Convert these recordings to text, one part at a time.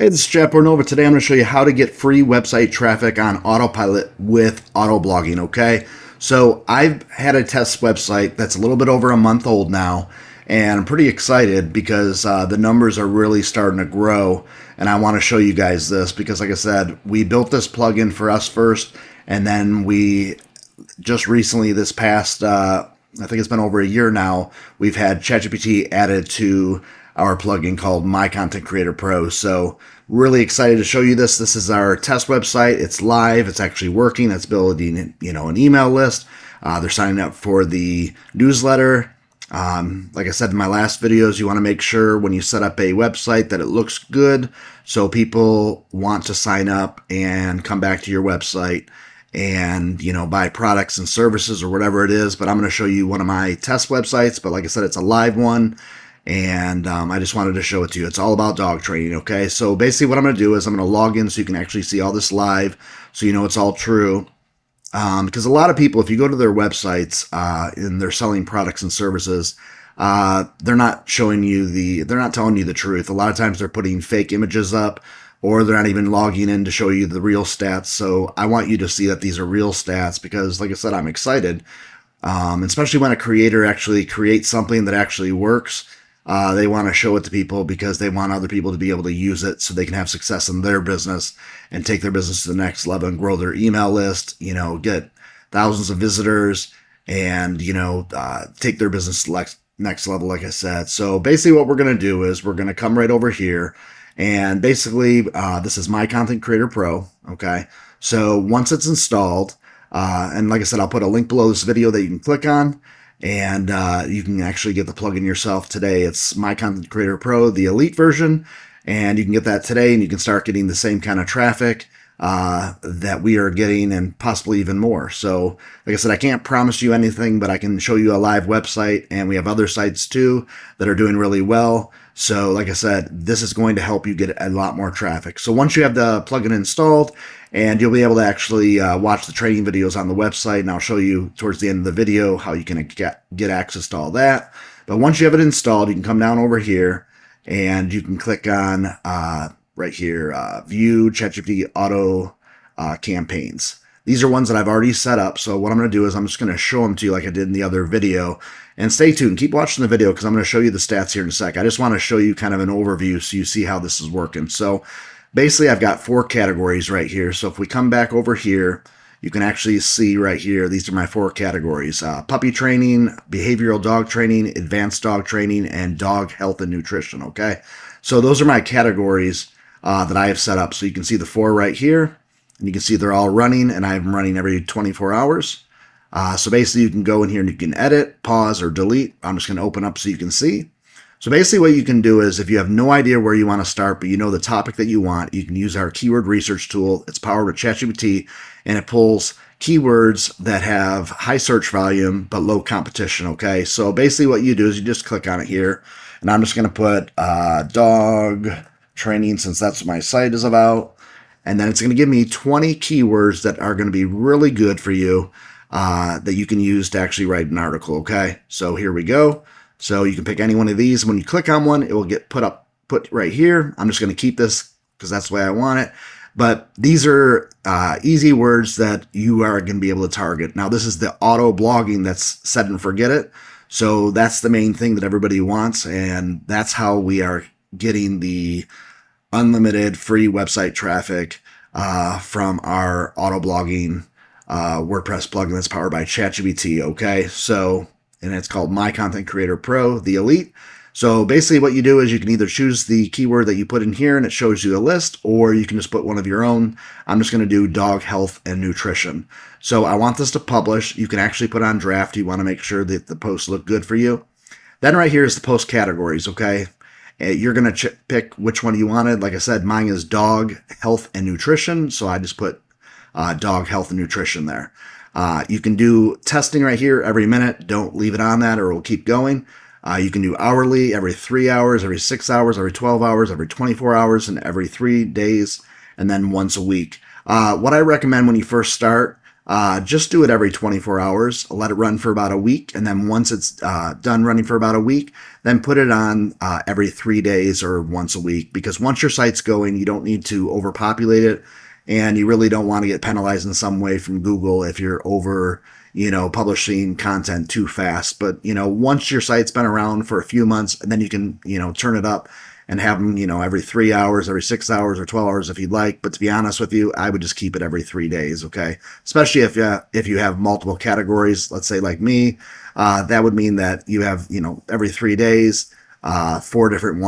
Hey, this is Jeff Bornova. Today I'm going to show you how to get free website traffic on Autopilot with Autoblogging, okay? So I've had a test website that's a little bit over a month old now, and I'm pretty excited because the numbers are really starting to grow, and I want to show you guys this because, like I said, we built this plugin for us first, and then we just recently, this past, I think it's been over a year now, we've had ChatGPT added to our plugin called My Content Creator Pro. So really excited to show you this. This is our test website. It's live. It's actually working. It's building, an email list. They're signing up for the newsletter. Like I said in my last videos, you want to make sure when you set up a website that it looks good so people want to sign up and come back to your website and buy products and services or whatever it is. But I'm going to show you one of my test websites, but like I said, it's a live one, and I just wanted to show it to you. It's all about dog training. Okay, so basically what I'm going to do is I'm going to log in so you can actually see all this live, so you know it's all true. Because a lot of people, if you go to their websites and they're selling products and services, they're not telling you the truth. A lot of times they're putting fake images up, or they're not even logging in to show you the real stats. So I want you to see that these are real stats because, like I said, I'm excited, especially when a creator actually creates something that actually works. They want to show it to people because they want other people to be able to use it so they can have success in their business and take their business to the next level and grow their email list, get thousands of visitors and, take their business to the next level, like I said. So basically what we're going to do is we're going to come right over here. And basically, this is My Content Creator Pro, okay? So once it's installed, and like I said, I'll put a link below this video that you can click on, and you can actually get the plugin yourself today. It's My Content Creator Pro, the elite version, and you can get that today, and you can start getting the same kind of traffic that we are getting and possibly even more. So like I said, I can't promise you anything, but I can show you a live website, and we have other sites too that are doing really well. So like I said, this is going to help you get a lot more traffic. So once you have the plugin installed, and you'll be able to actually watch the training videos on the website, and I'll show you towards the end of the video how you can get access to all that. But once you have it installed, you can come down over here and you can click on right here, view ChatGPT auto campaigns. These are ones that I've already set up. So what I'm going to do is I'm just going to show them to you like I did in the other video. And stay tuned. Keep watching the video because I'm going to show you the stats here in a sec. I just want to show you kind of an overview so you see how this is working. So basically I've got 4 categories right here. So if we come back over here, you can actually see right here, these are my 4 categories: puppy training, behavioral dog training, advanced dog training, and dog health and nutrition. Okay, so those are my categories that I have set up. So you can see the 4 right here, and you can see they're all running, and I have them running every 24 hours. So basically you can go in here and you can edit, pause, or delete. I'm just going to open up so you can see. So basically what you can do is if you have no idea where you want to start, but you know the topic that you want, you can use our keyword research tool. It's powered with ChatGPT, and it pulls keywords that have high search volume but low competition, okay? So basically what you do is you just click on it here, and I'm just going to put dog training since that's what my site is about. And then it's going to give me 20 keywords that are going to be really good for you that you can use to actually write an article, okay? So here we go. So you can pick any one of these. When you click on one, it will get put right here. I'm just going to keep this because that's the way I want it. But these are easy words that you are going to be able to target. Now, this is the auto blogging that's set and forget it. So that's the main thing that everybody wants. And that's how we are getting the unlimited free website traffic from our auto blogging WordPress plugin that's powered by ChatGPT. Okay, so, and it's called My Content Creator Pro, the Elite. So basically what you do is you can either choose the keyword that you put in here and it shows you a list, or you can just put one of your own. I'm just going to do dog health and nutrition. So I want this to publish. You can actually put on draft. You want to make sure that the posts look good for you. Then right here is the post categories, okay? You're going to pick which one you wanted. Like I said, mine is dog health and nutrition. So I just put dog health and nutrition there. You can do testing right here every minute. Don't leave it on that or it will keep going. You can do hourly, every 3 hours, every 6 hours, every 12 hours, every 24 hours, and every 3 days, and then once a week. What I recommend when you first start, just do it every 24 hours. Let it run for about a week. And then once it's done running for about a week, then put it on every 3 days or once a week. Because once your site's going, you don't need to overpopulate it. And you really don't want to get penalized in some way from Google if you're over, publishing content too fast. But, once your site's been around for a few months, and then you can, turn it up and have them, every 3 hours, every 6 hours, or 12 hours if you'd like. But to be honest with you, I would just keep it every 3 days, okay? Especially if you have multiple categories, let's say like me, that would mean that you have, every 3 days, 4 different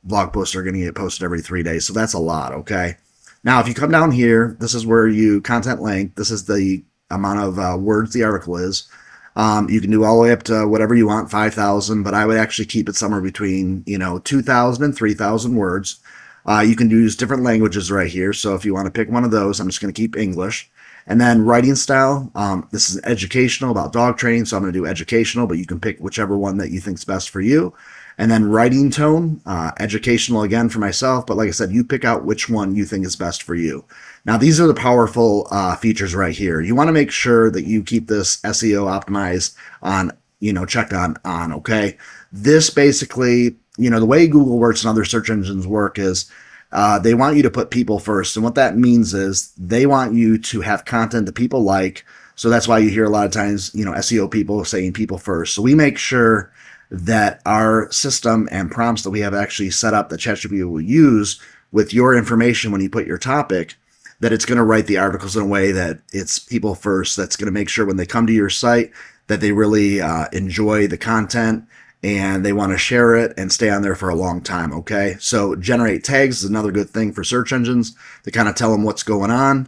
blog posts are going to get posted every 3 days. So that's a lot, okay? Now, if you come down here, this is where you content length. This is the amount of words the article is. You can do all the way up to whatever you want, 5,000, but I would actually keep it somewhere between, 2,000 and 3,000 words. You can use different languages right here. So if you want to pick one of those, I'm just going to keep English. And then writing style, this is educational, about dog training, so I'm going to do educational, but you can pick whichever one that you think is best for you. And then writing tone, educational again for myself, but like I said, you pick out which one you think is best for you. Now, these are the powerful features right here. You want to make sure that you keep this SEO optimized on, checked on, okay? This basically, the way Google works and other search engines work is they want you to put people first. And what that means is they want you to have content that people like. So that's why you hear a lot of times, SEO people saying people first. So we make sure that our system and prompts that we have actually set up that ChatGPT will use with your information when you put your topic, that it's going to write the articles in a way that it's people first. That's going to make sure when they come to your site that they really enjoy the content and they want to share it and stay on there for a long time, okay? So generate tags is another good thing for search engines to kind of tell them what's going on.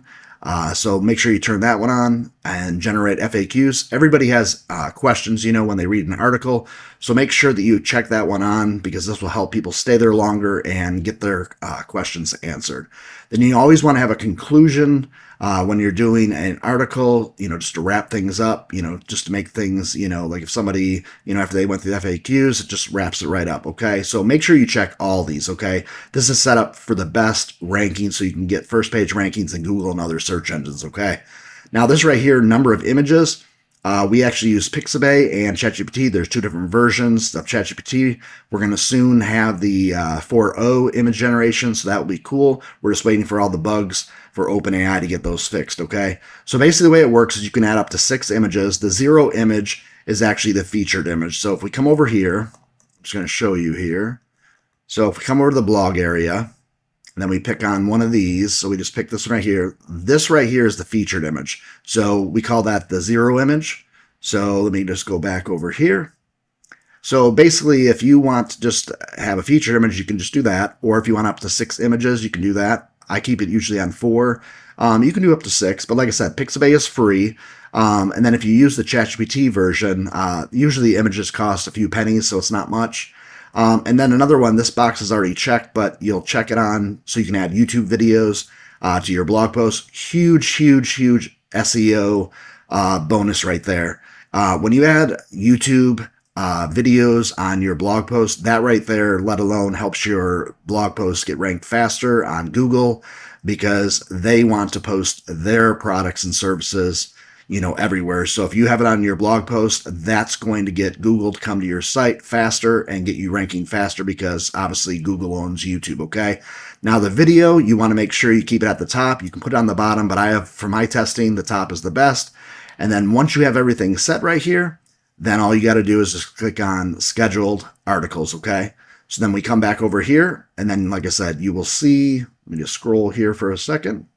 So make sure you turn that one on, and generate FAQs. Everybody has questions, when they read an article. So make sure that you check that one on, because this will help people stay there longer and get their questions answered. Then you always want to have a conclusion when you're doing an article, just to wrap things up, just to make things, like if somebody, after they went through the FAQs, it just wraps it right up, okay? So make sure you check all these, okay? This is set up for the best ranking so you can get first page rankings in Google and other search engines, okay? Now this right here, number of images, we actually use Pixabay and ChatGPT. There's 2 different versions of ChatGPT. We're going to soon have the 4.0 image generation, so that will be cool. We're just waiting for all the bugs for OpenAI to get those fixed, okay? So basically the way it works is you can add up to 6 images. The 0 image is actually the featured image. So if we come over here, I'm just going to show you here. So if we come over to the blog area, and then we pick on one of these. So we just pick this one right here. This right here is the featured image. So we call that the 0 image. So let me just go back over here. So basically, if you want to just have a featured image, you can just do that. Or if you want up to 6 images, you can do that. I keep it usually on 4. You can do up to 6, but like I said, Pixabay is free. And then if you use the ChatGPT version, usually the images cost a few pennies, so it's not much. And then another one, this box is already checked, but you'll check it on so you can add YouTube videos to your blog post. Huge, huge, huge SEO bonus right there. When you add YouTube videos on your blog post, that right there, let alone helps your blog posts get ranked faster on Google, because they want to post their products and services everywhere. So if you have it on your blog post, that's going to get Google to come to your site faster and get you ranking faster, because obviously Google owns YouTube, okay? Now the video, you want to make sure you keep it at the top. You can put it on the bottom, but I have, for my testing, the top is the best. And then once you have everything set right here, then all you got to do is just click on scheduled articles, okay? So then we come back over here, and then like I said, you will see, let me just scroll here for a second,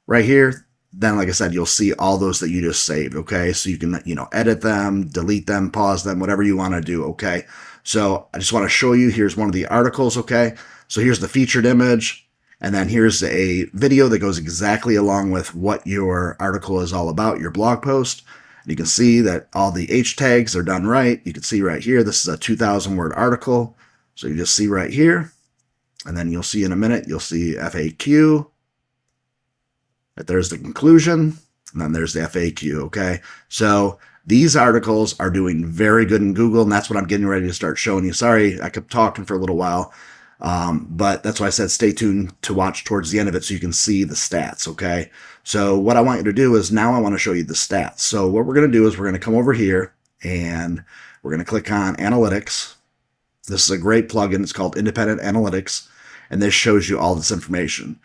right here. Then, like I said, you'll see all those that you just saved, okay? So you can, edit them, delete them, pause them, whatever you want to do, okay? So I just want to show you, here's one of the articles, okay? So here's the featured image, and then here's a video that goes exactly along with what your article is all about, your blog post. And you can see that all the H tags are done right. You can see right here, this is a 2,000 word article. So you just see right here, and then you'll see in a minute, you'll see FAQ. There's the conclusion, and then there's the FAQ, okay? So these articles are doing very good in Google, and that's what I'm getting ready to start showing you. Sorry, I kept talking for a little while. But that's why I said stay tuned to watch towards the end of it so you can see the stats, okay? So what I want you to do is now I want to show you the stats. So what we're going to do is we're going to come over here and we're going to click on Analytics. This is a great plugin. It's called Independent Analytics, and this shows you all this information.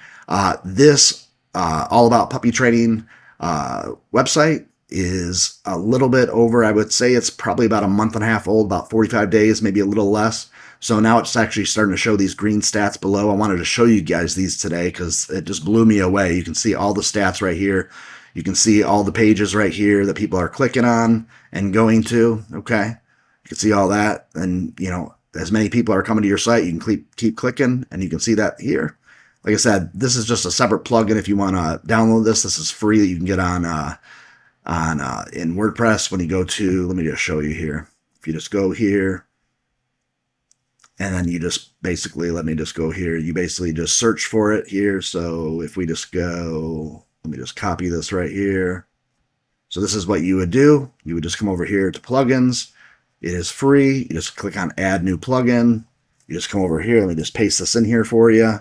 This All About Puppy Training website is a little bit over. I would say it's probably about a month and a half old, about 45 days, maybe a little less. So now it's actually starting to show these green stats below. I wanted to show you guys these today because it just blew me away. You can see all the stats right here. You can see all the pages right here that people are clicking on and going to, okay? You can see all that, and you know, as many people are coming to your site, you can keep clicking, and you can see that here. Like I said, this is just a separate plugin. If you want to download this, this is free that you can get on in WordPress. When you go to, let me just show you here. If you just go here, and then you just basically, let me just go here. You basically just search for it here. So if we just go, let me just copy this right here. So this is what you would do. You would just come over here to plugins. It is free. You just click on add new plugin. You just come over here. Let me just paste this in here for you.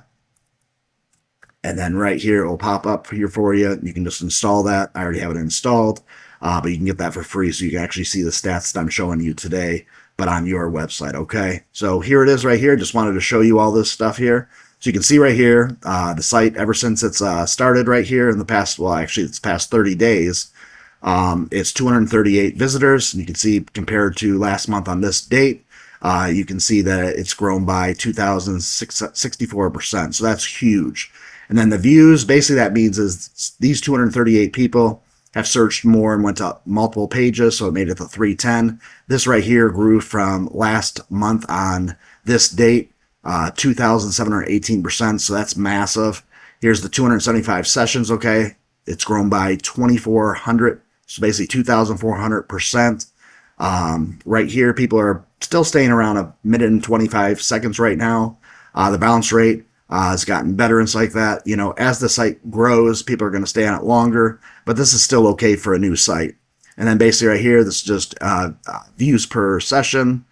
And then right here, it will pop up here for you. You can just install that. I already have it installed, but you can get that for free so you can actually see the stats that I'm showing you today, but on your website, okay? So here it is right here. Just wanted to show you all this stuff here. So you can see right here, the site, ever since it's started right here in the past, well, actually it's past 30 days, it's 238 visitors. And you can see compared to last month on this date, you can see that it's grown by 2,064%. So that's huge. And then the views, basically that means is these 238 people have searched more and went to multiple pages, so it made it to 310. This right here grew from last month on this date, 2,718%, so that's massive. Here's the 275 sessions, okay? It's grown by 2,400, so basically 2,400%. Right here, people are still staying around a minute and 25 seconds right now. The bounce rate has gotten better and stuff like that. You know, as the site grows, people are going to stay on it longer, but this is still okay for a new site. And then basically right here, this is just views per session.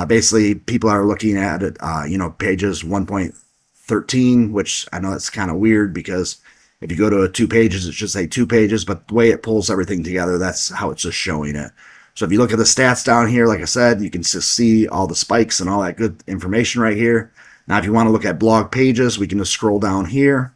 Basically, people are looking at it, you know, pages 1.13, which I know that's kind of weird because if you go to 2 pages, it should say 2 pages, but the way it pulls everything together, that's how it's just showing it. So if you look at the stats down here, like I said, you can just see all the spikes and all that good information right here. Now, if you want to look at blog pages, we can just scroll down here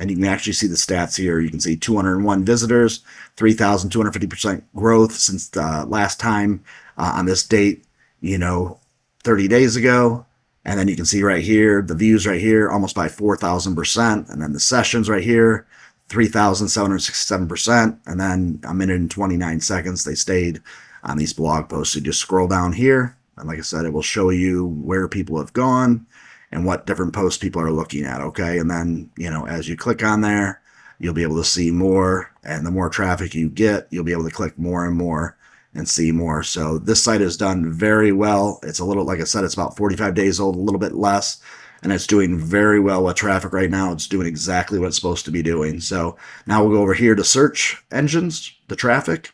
and you can actually see the stats here. You can see 201 visitors, 3,250% growth since the last time on this date, you know, 30 days ago. And then you can see right here, the views right here, almost by 4,000%. And then the sessions right here, 3,767%. And then a minute and 29 seconds they stayed on these blog posts. So you just scroll down here. And like I said, it will show you where people have gone and what different posts people are looking at, okay? And then, you know, as you click on there, you'll be able to see more. And the more traffic you get, you'll be able to click more and more and see more. So this site is done very well. It's a little, like I said, it's about 45 days old, a little bit less, and it's doing very well with traffic right now. It's doing exactly what it's supposed to be doing. So now we'll go over here to search engines, the traffic,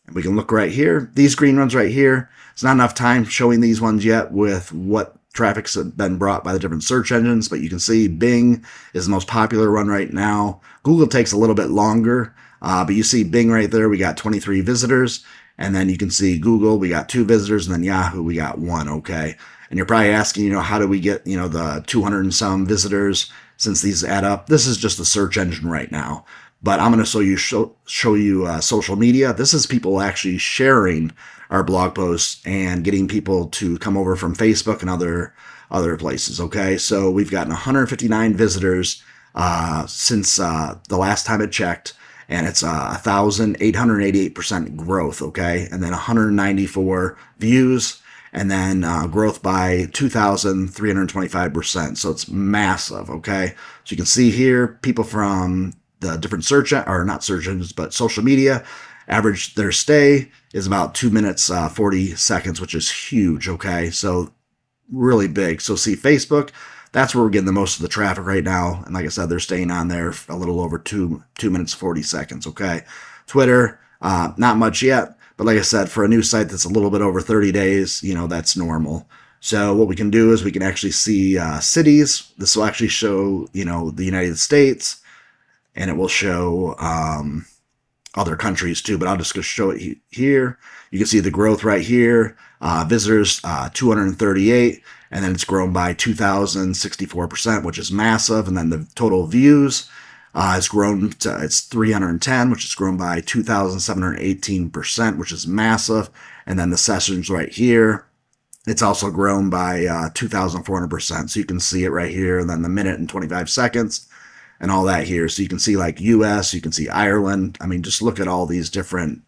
and we can look right here. These green ones right here, it's not enough time showing these ones yet with what traffic's been brought by the different search engines, but you can see Bing is the most popular one right now. Google takes a little bit longer, but you see Bing right there, we got 23 visitors. And then you can see Google, we got 2 visitors, and then Yahoo, we got 1, okay? And you're probably asking, you know, how do we get, you know, the 200 and some visitors since these add up? This is just the search engine right now. But I'm going to show you social media. This is people actually sharing our blog posts and getting people to come over from Facebook and other places, okay? So we've gotten 159 visitors since the last time it checked. And it's 1,888% growth, okay? And then 194 views, and then growth by 2,325%. So it's massive, okay? So you can see here, people from the different not search engines, but social media, average their stay is about 2 minutes, 40 seconds, which is huge, okay? So really big. So see Facebook, that's where we're getting the most of the traffic right now. And like I said, they're staying on there a little over 2 minutes, 40 seconds, okay? Twitter, not much yet. But like I said, for a new site that's a little bit over 30 days, you know, that's normal. So what we can do is we can actually see cities. This will actually show, the United States, and it will show other countries too, but I'll just go show it here. You can see the growth right here. Visitors 238, and then it's grown by 2,064%, which is massive. And then the total views has grown to, it's 310, which has grown by 2,718%, which is massive. And then the sessions right here, it's also grown by 2,400%. So you can see it right here, and then the minute and 25 seconds and all that here. So you can see like US, you can see Ireland. I mean, just look at all these different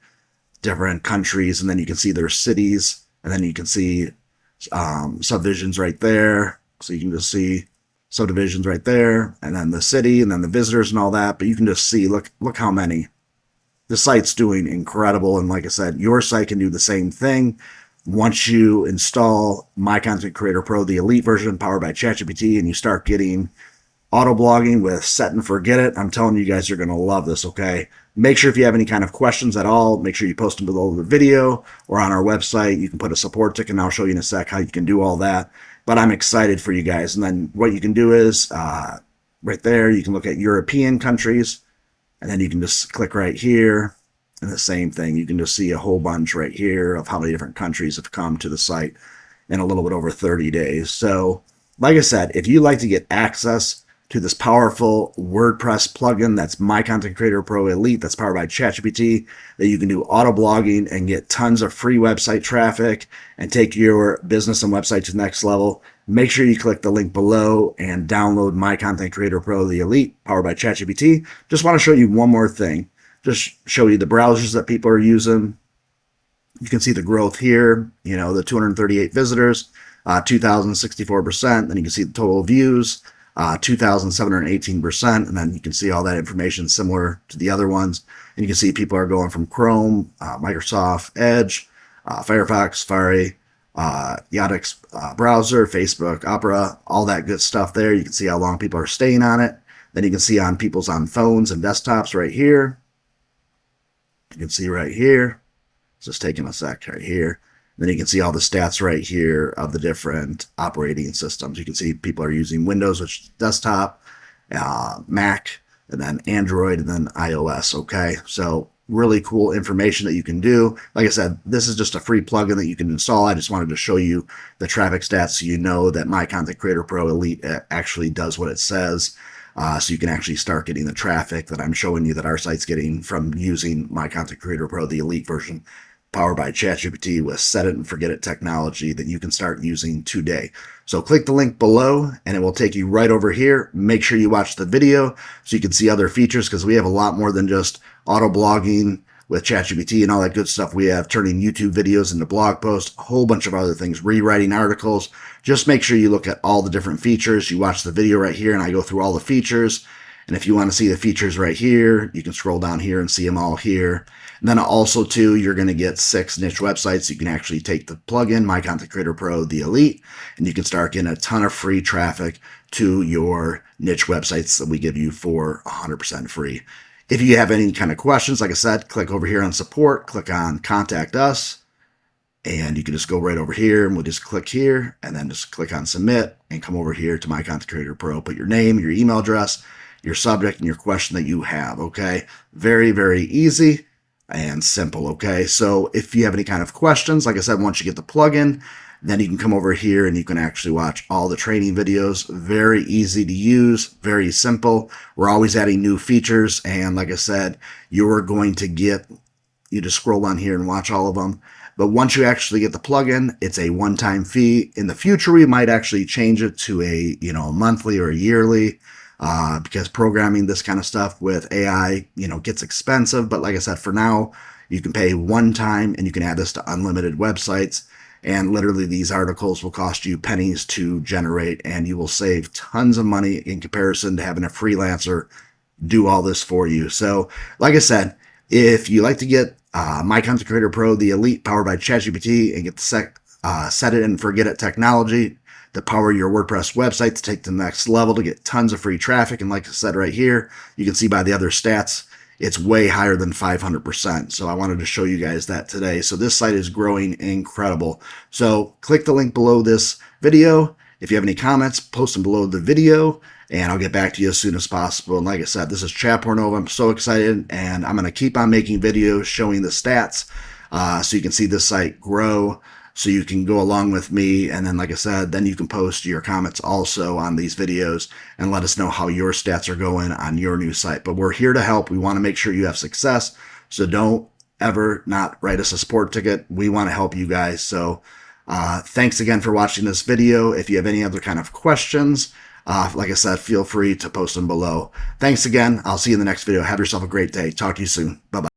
countries, and then you can see their cities, and then you can see subdivisions right there. So you can just see subdivisions right there, and then the city, and then the visitors and all that. But you can just see, look how many. The site's doing incredible. And like I said, your site can do the same thing. Once you install My Content Creator Pro, the elite version powered by ChatGPT, and you start getting auto blogging with Set and Forget It, I'm telling you guys, you're going to love this, okay? Make sure if you have any kind of questions at all, make sure you post them below the video or on our website. You can put a support ticket, and I'll show you in a sec how you can do all that. But I'm excited for you guys. And then what you can do is right there, you can look at European countries, and then you can just click right here. And the same thing, you can just see a whole bunch right here of how many different countries have come to the site in a little bit over 30 days. So like I said, if you like to get access to this powerful WordPress plugin that's My Content Creator Pro Elite, that's powered by ChatGPT, that you can do auto blogging and get tons of free website traffic and take your business and website to the next level, make sure you click the link below and download My Content Creator Pro the Elite, powered by ChatGPT. Just want to show you one more thing. Just show you the browsers that people are using. You can see the growth here, the 238 visitors, 2,064%. Then you can see the total views, 2,718%. And then you can see all that information similar to the other ones. And you can see people are going from Chrome, Microsoft Edge, Firefox, Safari, Yandex browser, Facebook, Opera, all that good stuff there. You can see how long people are staying on it. Then you can see on people's on phones and desktops right here. You can see right here. It's just taking a sec right here. Then you can see all the stats right here of the different operating systems. You can see people are using Windows, which is desktop, Mac, and then Android, and then iOS. Okay, so really cool information that you can do. Like I said, this is just a free plugin that you can install. I just wanted to show you the traffic stats so you know that My Content Creator Pro Elite actually does what it says. So you can actually start getting the traffic that I'm showing you that our site's getting from using My Content Creator Pro, the Elite version, powered by ChatGPT with Set It and Forget It technology that you can start using today. So click the link below and it will take you right over here. Make sure you watch the video so you can see other features, because we have a lot more than just auto blogging with ChatGPT and all that good stuff. We have turning YouTube videos into blog posts, a whole bunch of other things, rewriting articles. Just make sure you look at all the different features. You watch the video right here and I go through all the features. And if you want to see the features right here, you can scroll down here and see them all here. And then also too, you're going to get 6 niche websites. You can actually take the plugin, My Content Creator Pro, the Elite, and you can start getting a ton of free traffic to your niche websites that we give you for 100% free. If you have any kind of questions, like I said, click over here on support, click on contact us, and you can just go right over here and we'll just click here and then just click on submit and come over here to My Content Creator Pro. Put your name, your email address, your subject, and your question that you have, okay? Very, very easy and simple, okay? So if you have any kind of questions, like I said, once you get the plugin, then you can come over here and you can actually watch all the training videos. Very easy to use, very simple. We're always adding new features. And like I said, you're going to get, you just scroll on here and watch all of them. But once you actually get the plugin, it's a one-time fee. In the future, we might actually change it to a, a monthly or a yearly, because programming this kind of stuff with AI, gets expensive. But like I said, for now, you can pay one time and you can add this to unlimited websites. And literally these articles will cost you pennies to generate, and you will save tons of money in comparison to having a freelancer do all this for you. So like I said, if you like to get My Content Creator Pro, the Elite, powered by ChatGPT, and get the Set It and Forget It technology to power your WordPress website to take to the next level, to get tons of free traffic. And like I said right here, you can see by the other stats, it's way higher than 500%. So I wanted to show you guys that today. So this site is growing incredible. So click the link below this video. If you have any comments, post them below the video, and I'll get back to you as soon as possible. And like I said, this is Chat Pornova. I'm so excited, and I'm going to keep on making videos showing the stats so you can see this site grow, so you can go along with me. And then, like I said, then you can post your comments also on these videos and let us know how your stats are going on your new site. But we're here to help. We want to make sure you have success. So don't ever not write us a support ticket. We want to help you guys. So thanks again for watching this video. If you have any other kind of questions, like I said, feel free to post them below. Thanks again. I'll see you in the next video. Have yourself a great day. Talk to you soon. Bye-bye.